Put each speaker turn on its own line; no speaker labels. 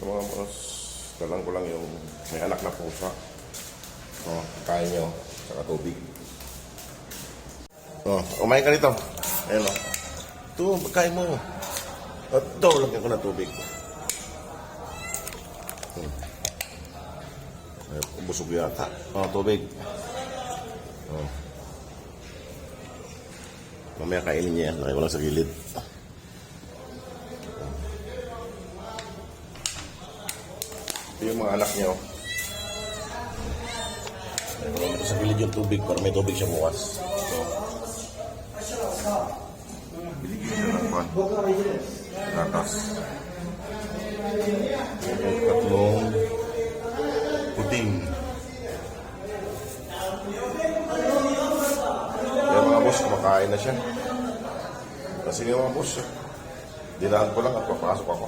Mga boss, dalang ko lang yung may anak na pusa. Kain nyo, saka tubig. Umain ka dito. Ayan o. Ito, kain mo. At ito, lagyan ko ng tubig. Busog yata. Tubig. Mamaya kainin niya yan. Lagay ko lang sa gilid. Ito yung mga anak niya. Lagay ko lang sa gilid yung tubig para may tubig siya bukas. Biligyan siya ng pan. Gatas. Tatlong puting. Kaya mga boss, kumakain na siya. Kasi nga mga boss, dinaan ko lang at papasok ako.